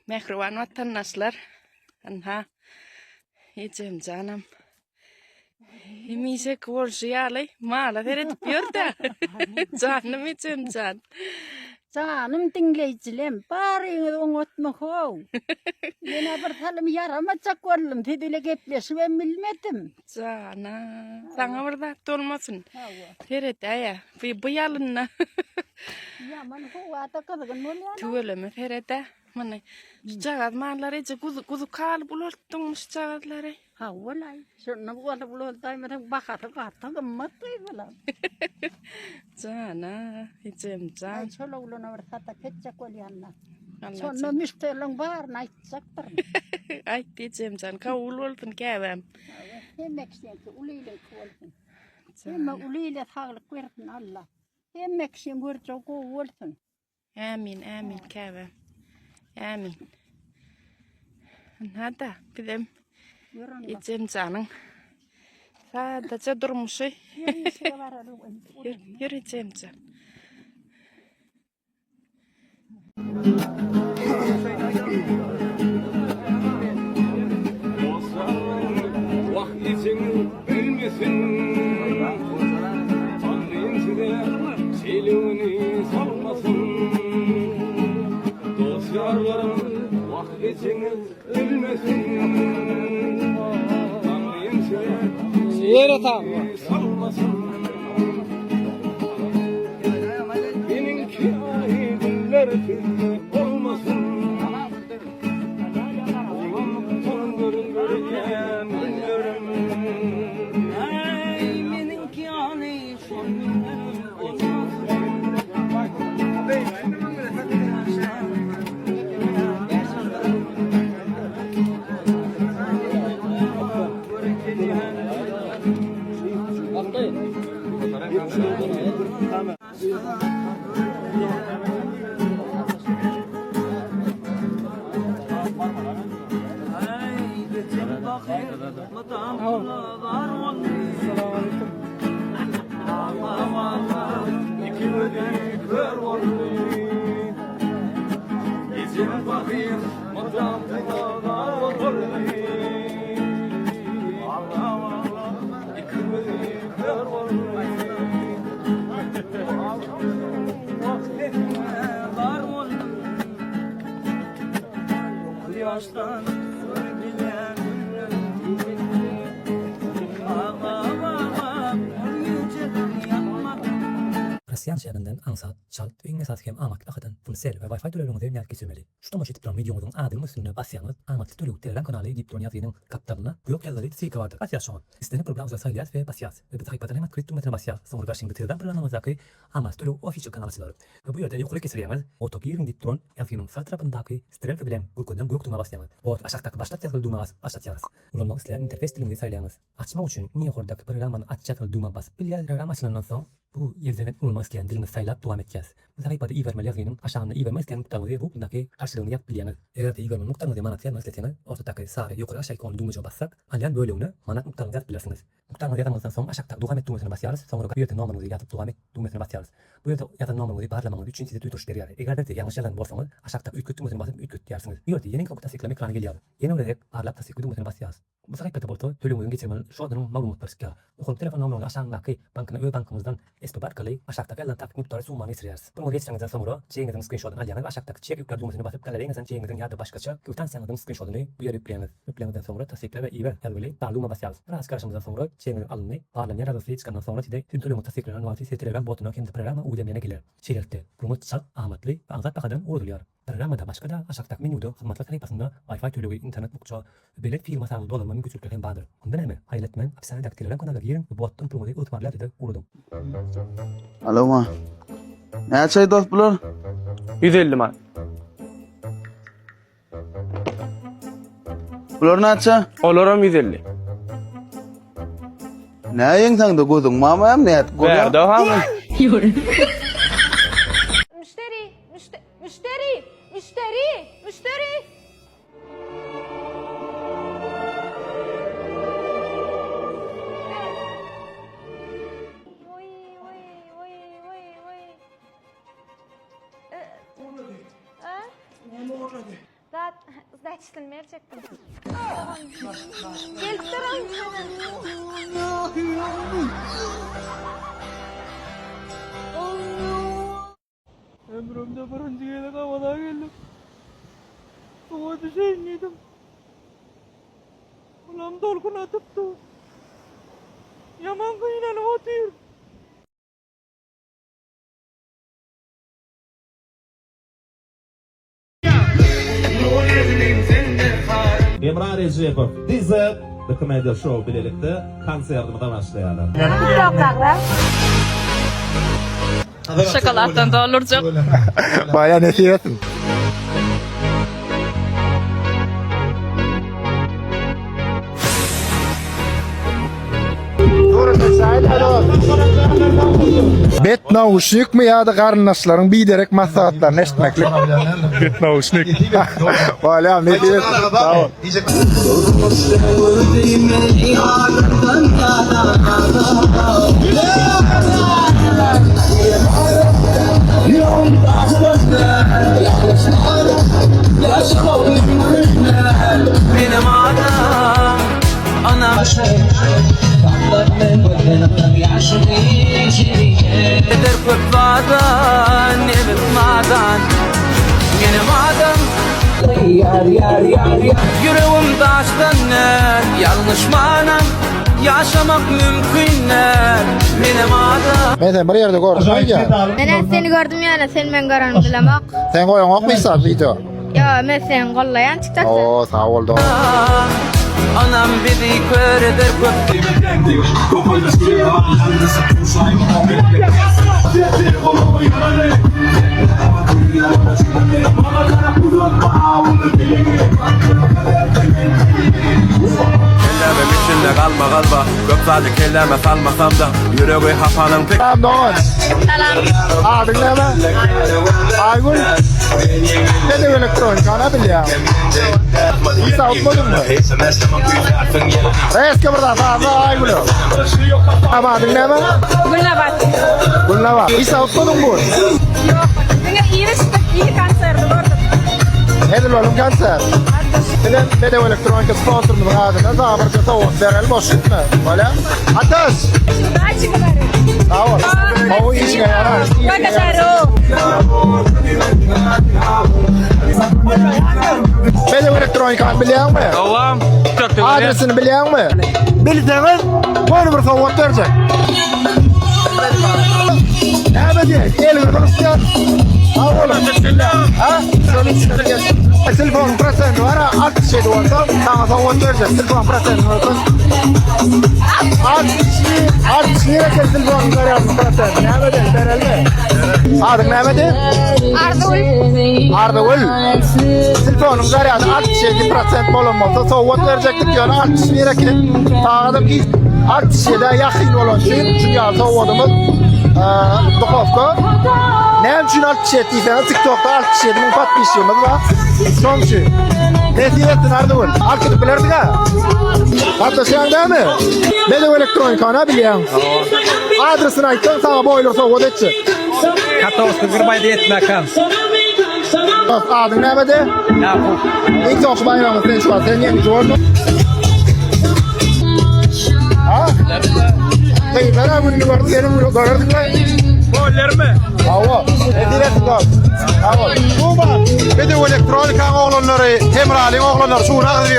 Mehriban vatandaşlar. Anha. Ecem canım. Emise kıvırcı yağlay. Mağla veredip yörde. Canım ecem can. Canım dinleyicilerim, bari oğutma hov. Yine bir talim yaramacak varlım, tedile gepleşi ben bilmedim. Cana. Sana burada dolmasın. Vered aya. Bu yalınna. Yaman hov ata kızgın ol ya. Tüveleme vered. Mana. Şu çağat mağlar ece kuzu kal bulurtun şu çağatları. Ha olay, şuna bu bulur daymadan bakatı gımmatı falan. Cana. Ecem can. Ay şöyle uluna bir tata ketçek ol yanına. Allah Şuna müşterilerin var, naytsaktır. Ay diyeceğim can. Kavul oldun kevem. Yemek siyanki uliyle kıvılsın. Yeme uliyle sağlık versin Allah. Yemek siyan vurca kıvılsın. Amin amin kevem. Amin. Hadi bizim diyeceğim canın. Sadece durmuşu. Yürüyeceğim can. Vaktin bilmesin, Tanrı'nın size şeyliğini salmasın. Dostlarım vaktin bilmesin, Tanrı'nın size şeyliğini salmasın. Benimki ay günler olmasın. Yaştan bilen Россиян шәһәреннән аңсат, чалт, өңгә саткем амак ахыдан фунсел ва Wi-Fi төлөүләрен дәүнәт кесемели. Шуңа мәчет план видеоның адым үстенә басяңыз, амак төлөү телеграм каналы дип тоnya зинең каптабына буйок язылы сика ватыр. Асия шуңа. Истене программа за сайят ве басяс. Ве бит хайпатан ма крипту метр бася. Соңгы башың битердән программа закы амак төлөү официал каналы сылар. Ве бу ярдә юқлы кеселәмәз. Отокирин дип торон яфинның сатрапындагы стрелка белән гүкөдән буйок туңа басяңыз. Вот ашактак баштап язылы думагыз, баштатягыз. Улымның силәр интерфейс телеңне сайлаңыз. Ачма өчен ни хордак программаны аччатыл дума басып билгән программасынан соң bu yerden olmaz ki dilini saylap devam edeceğiz. Bu sayfada i-vermeli yazgının aşağında i-vermez ki noktanızı bu bundaki karşılığını yapabiliyorsunuz. Eğer de i-vermeli noktanızı manat yazmasını ortadaki sağ yukarı aşağı ikonu düğmece bassak alayan bölümünü manat noktanızı yazabilirsiniz. Noktanızı yazamazdan sonra aşağıda devam et düğmesine basıyoruz. Sonra bir yerde numaranızı yazıp devam et düğmesine basıyoruz. Bu yerde yazan numaranızı bağlamanız için size duyduğu işleri yani. Eğer de yanlış yazan borsanız aşağıda üç düğmesine basıp üç diyersiniz. Bir yerde yeni kapıda sıkılma ekranı geliyor. Yeni olarak bağlap tasdik düğmesine basıyoruz. Bu sayfada buldu төлөмүн geçirmeli şu adının malumat barışka. Okul telefon numarını aşağıdaki bankına öyle bankamızdan esbab arkalı aşağıdaki alan takip miktarı sumanı isteriz. Bunu geçtiğinizden sonra çeyinizin screenshot'unu alyanız aşağıdaki çek yükler düğmesine basıp galerinizden çeyinizin ya da başkaça kvitansiyanızın screenshot'unu bu yere yükleyiniz. Yükleyinizden sonra tasdikle ve i-ver yazılı bağlama basıyoruz. Biraz karşımızdan sonra çeyinizin alını bağlanıya radyosu çıkandan sonra size tüm төлөмүн tasdiklenen numarası size telegram botuna kendi programı uydemeyene gelir. Şeritte bunu çal ahmetli ve anzat bakadan uğurluyor. Programda başka da aşağıdaki menüde hizmetler sayfasında Wi-Fi төлөү internet bukça belirli firma sağlığı dolanma mümkünlükleri vardır. Ondan hemen hayretmen hapishanedeki telegram kanalına girin ve bottan programı ıtmarlar da uğradım. Alo ma. Ne çay dost bular? 150 man. Bular ne çay? Olaram 150. Ne yang sang da gözün mama hem ne? Verdi ha. Müşteri. Zaten verecektim. Gelip durun. Ömrümde birinci kere havada geldim. Suya düşeydim. Ulan dolkun atıptı. Yaman kıyılan otuyor. Emrah Recepov, Dizi, The Comedy Show birlikte konsertimize başlayalım. Şokoladdan da olurcak. Baya nesiyetin. Bet nauşnik mi ya da karnaşların biderek maslahatlarını eşitmeklik. Bet nauşnik. Valla ne diyor? Sağ ol. Benim adam anam eder kutladan evim madan benim adam yüreğim taştan yanlış manam yaşamak mümkünler benim adam. Ben sen bir yerde görüşmek ya. Ben seni gördüm yani sen ben gören bilemek. Sen koyun okuysan video. Ya ben sen kollayan çıkacaksın. Oo sağ ol da. Anam bizi kör eder Kellemem içinde kalma kalma. Gökzade kelleme salmasam da yüreği hapanın pek. Selam Doğan. Selam. Adın ne be? Aygün. Ne de elektronik ana ya. İsa utmadın mı? Reis kıvırda sağda Aygün'ü. Ama adın ne be? Gülnabat. Gülnabat. İsa utmadın mı? Yok. İyi konserdi gördüm. Nedir oğlum kanser? Bilen Bedev Elektronika sponsorumuzun adına zamirce soğuk verelim boş gitme. Böyle. Ateş. Sağ ol. O işine yarar. Bedev Elektronika'nı biliyor musun? Tamam. Adresini biliyor musun? Bilseniz böyle bir soğuk verecek. Ne diye? Elini konuşuyor. Ha oğlum. Ha? Telefon present var. Alt şey varsa sana soğuk verecek. Telefon present var. Alt şey telefon var. Present. Ne diye? Verelim. Adın ne diye? Ardavul. Telefonum var ya. Alt şey present bulunmazsa soğuk verecektik yani. Alt şey ki. Sağladım ki. Alt şeyde yakın olan şey. Çünkü soğuğumuz Duhovka. Ne için alt kişi ettiyseniz TikTok'ta alt kişi ettiğinin patlayışımız var. Son şey. Ne diyesin Ardavul? Alt edip bilirdik ha. Patlaşan değil mi? Bedev Elektronika'na biliyorum. Adresini ayıttın sana boyulursa o da edecek. Katovska Gırbay'da yetmek kan. Adın ne bedi? Yakup. İlk son bayramı sen şu an. Sen yeni gördün. Ha? Hayır ben abi bunu gördüm. Benim bunu gördüm lan. Boller mi? Ava. Edilesin lan. Ava. Bu bak. Bedev Elektronika oğlanları, Emrah'ın oğlanları şunu ağzı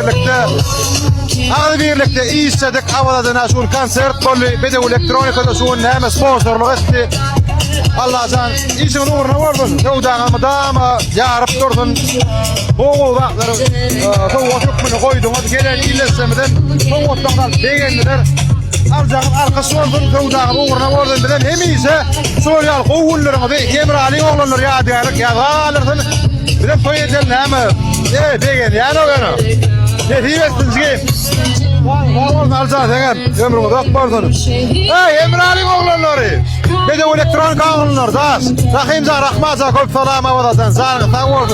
birlikte iyi istedik. Avaladığına şunu konsert bollu. Bedev Elektronika'da şunu neme sponsorluk etti. Allah can işin uğruna vardın. Yavdağımı dağıma yarıp durdun. Boğul bakları soğuk hükmünü koydum. Hadi gelen illesemeden soğuktan beğendiler. Alacağım arkası oldun. Yavdağımı uğruna vardın. Bilen hem iyiyse soruyor. Kovullarını da Emrah'ın oğlanları ya diyerek ya alırsın. Bilen toy edelim neme. Beğen yani o yana. Ne diyemezsin ki? Oğlum alacağız hemen. Ömrümü dört bardınız. Hey Emrah'ın oğlanları. Bedev Elektronika oğlanları. Rahimza rahmaza köp salam avadadan. Sağ olun.